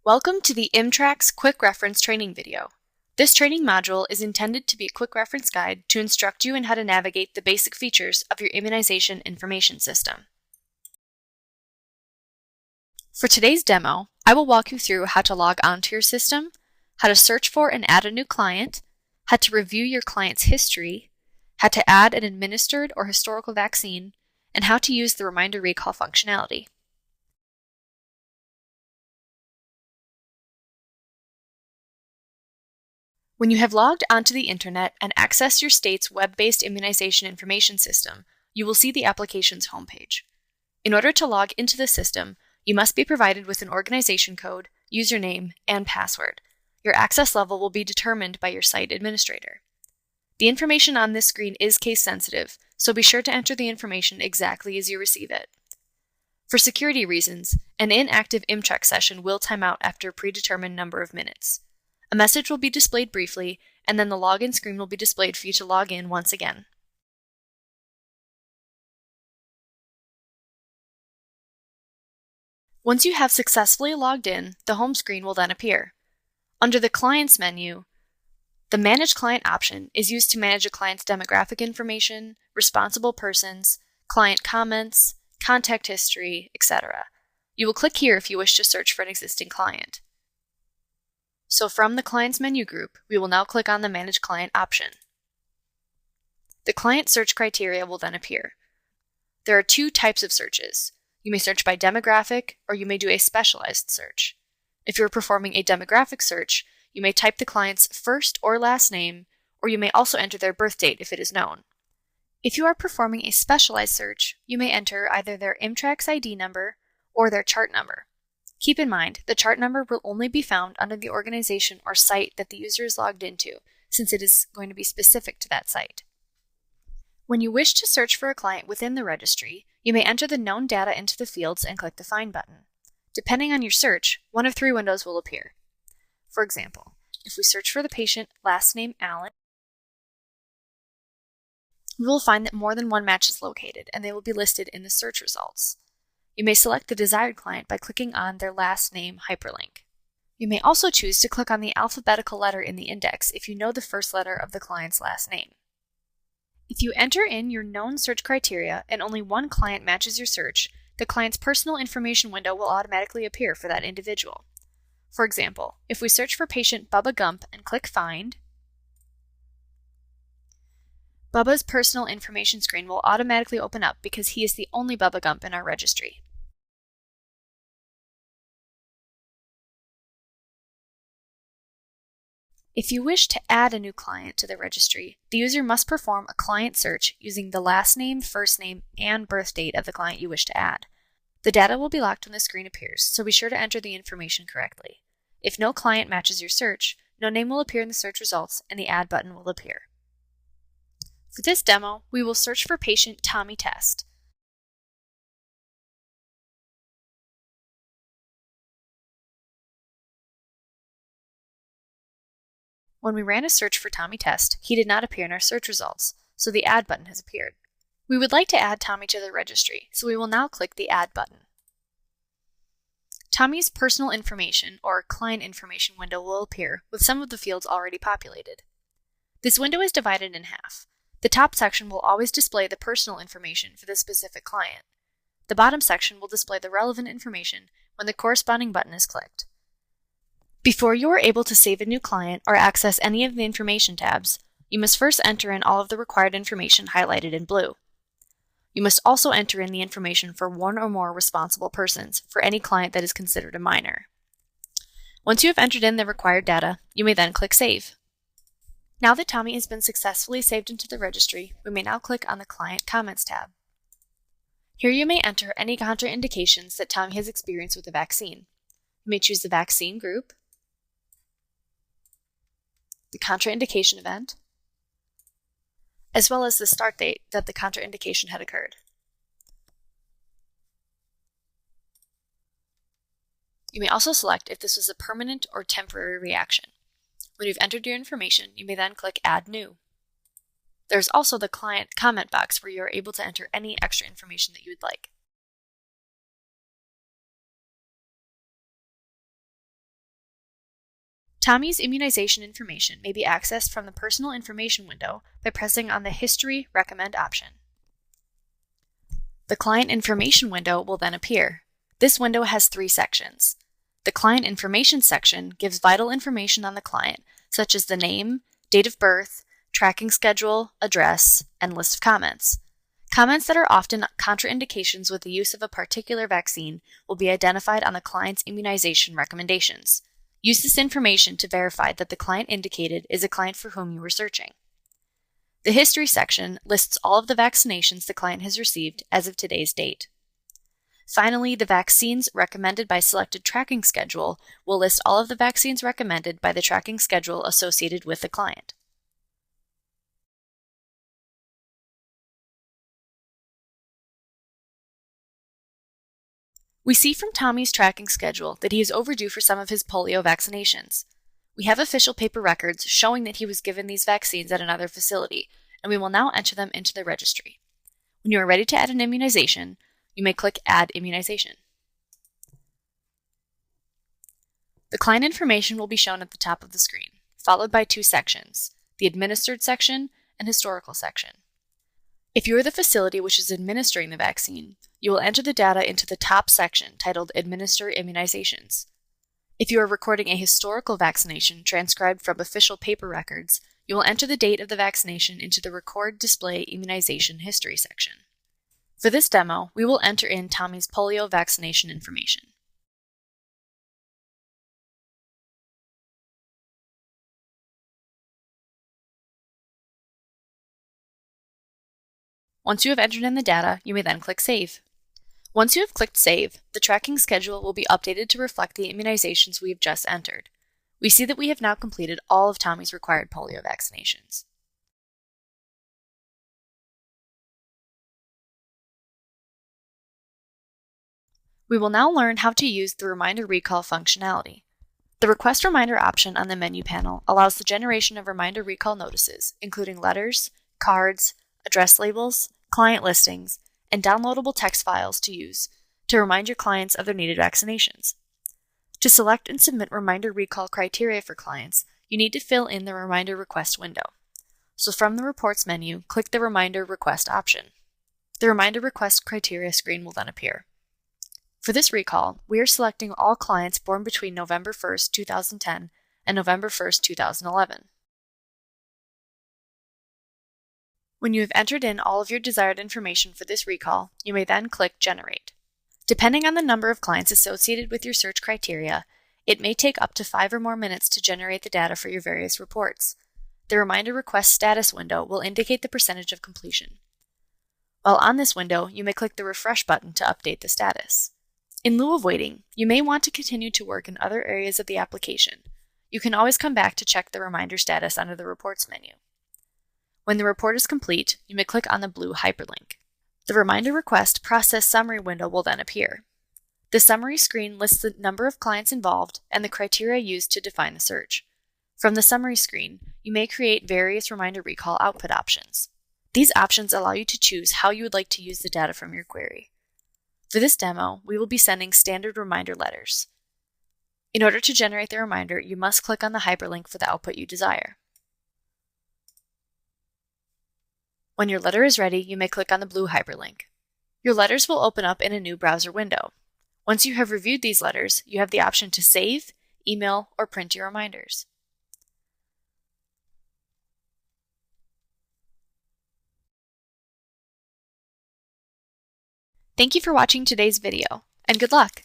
Welcome to the IMTRAX Quick Reference Training video. This training module is intended to be a quick reference guide to instruct you in how to navigate the basic features of your immunization information system. For today's demo, I will walk you through how to log onto your system, how to search for and add a new client, how to review your client's history, how to add an administered or historical vaccine, and how to use the reminder recall functionality. When you have logged onto the internet and accessed your state's web-based immunization information system, you will see the application's homepage. In order to log into the system, you must be provided with an organization code, username, and password. Your access level will be determined by your site administrator. The information on this screen is case sensitive, so be sure to enter the information exactly as you receive it. For security reasons, an inactive IMTRAX session will time out after a predetermined number of minutes. A message will be displayed briefly, and then the login screen will be displayed for you to log in once again. Once you have successfully logged in, the home screen will then appear. Under the Clients menu, the Manage Client option is used to manage a client's demographic information, responsible persons, client comments, contact history, etc. You will click here if you wish to search for an existing client. So from the Clients menu group, we will now click on the Manage Client option. The client search criteria will then appear. There are two types of searches. You may search by demographic, or you may do a specialized search. If you are performing a demographic search, you may type the client's first or last name, or you may also enter their birth date if it is known. If you are performing a specialized search, you may enter either their IMTRAX ID number or their chart number. Keep in mind, the chart number will only be found under the organization or site that the user is logged into, since it is going to be specific to that site. When you wish to search for a client within the registry, you may enter the known data into the fields and click the Find button. Depending on your search, one of three windows will appear. For example, if we search for the patient last name Allen, we will find that more than one match is located, and they will be listed in the search results. You may select the desired client by clicking on their last name hyperlink. You may also choose to click on the alphabetical letter in the index if you know the first letter of the client's last name. If you enter in your known search criteria and only one client matches your search, the client's personal information window will automatically appear for that individual. For example, if we search for patient Bubba Gump and click Find, Bubba's personal information screen will automatically open up because he is the only Bubba Gump in our registry. If you wish to add a new client to the registry, the user must perform a client search using the last name, first name, and birth date of the client you wish to add. The data will be locked when the screen appears, so be sure to enter the information correctly. If no client matches your search, no name will appear in the search results and the Add button will appear. For this demo, we will search for patient Tommy Test. When we ran a search for Tommy Test, he did not appear in our search results, so the Add button has appeared. We would like to add Tommy to the registry, so we will now click the Add button. Tommy's personal information, or client information window will appear with some of the fields already populated. This window is divided in half. The top section will always display the personal information for the specific client. The bottom section will display the relevant information when the corresponding button is clicked. Before you are able to save a new client or access any of the information tabs, you must first enter in all of the required information highlighted in blue. You must also enter in the information for one or more responsible persons for any client that is considered a minor. Once you have entered in the required data, you may then click Save. Now that Tommy has been successfully saved into the registry, we may now click on the Client Comments tab. Here you may enter any contraindications that Tommy has experienced with the vaccine. You may choose the vaccine group, the contraindication event, as well as the start date that the contraindication had occurred. You may also select if this was a permanent or temporary reaction. When you've entered your information, you may then click Add New. There's also the client comment box where you are able to enter any extra information that you would like. Tommy's immunization information may be accessed from the Personal Information window by pressing on the History Recommend option. The Client Information window will then appear. This window has 3 sections. The Client Information section gives vital information on the client, such as the name, date of birth, tracking schedule, address, and list of comments. Comments that are often contraindications with the use of a particular vaccine will be identified on the client's immunization recommendations. Use this information to verify that the client indicated is a client for whom you were searching. The History section lists all of the vaccinations the client has received as of today's date. Finally, the Vaccines Recommended by Selected Tracking Schedule will list all of the vaccines recommended by the tracking schedule associated with the client. We see from Tommy's tracking schedule that he is overdue for some of his polio vaccinations. We have official paper records showing that he was given these vaccines at another facility, and we will now enter them into the registry. When you are ready to add an immunization, you may click Add Immunization. The client information will be shown at the top of the screen, followed by 2 sections, the Administered section and Historical section. If you are the facility which is administering the vaccine, you will enter the data into the top section titled Administer Immunizations. If you are recording a historical vaccination transcribed from official paper records, you will enter the date of the vaccination into the Record Display Immunization History section. For this demo, we will enter in Tommy's polio vaccination information. Once you have entered in the data, you may then click Save. Once you have clicked Save, the tracking schedule will be updated to reflect the immunizations we have just entered. We see that we have now completed all of Tommy's required polio vaccinations. We will now learn how to use the Reminder Recall functionality. The Request Reminder option on the menu panel allows the generation of reminder recall notices, including letters, cards, address labels, client listings, and downloadable text files to use to remind your clients of their needed vaccinations. To select and submit reminder recall criteria for clients, you need to fill in the Reminder Request window. So from the Reports menu, click the Reminder Request option. The Reminder Request criteria screen will then appear. For this recall, we are selecting all clients born between November 1st, 2010 and November 1st, 2011. When you have entered in all of your desired information for this recall, you may then click Generate. Depending on the number of clients associated with your search criteria, it may take up to 5 or more minutes to generate the data for your various reports. The Reminder Request Status window will indicate the percentage of completion. While on this window, you may click the Refresh button to update the status. In lieu of waiting, you may want to continue to work in other areas of the application. You can always come back to check the reminder status under the Reports menu. When the report is complete, you may click on the blue hyperlink. The Reminder Request Process Summary window will then appear. The summary screen lists the number of clients involved and the criteria used to define the search. From the summary screen, you may create various reminder recall output options. These options allow you to choose how you would like to use the data from your query. For this demo, we will be sending standard reminder letters. In order to generate the reminder, you must click on the hyperlink for the output you desire. When your letter is ready, you may click on the blue hyperlink. Your letters will open up in a new browser window. Once you have reviewed these letters, you have the option to save, email, or print your reminders. Thank you for watching today's video, and good luck!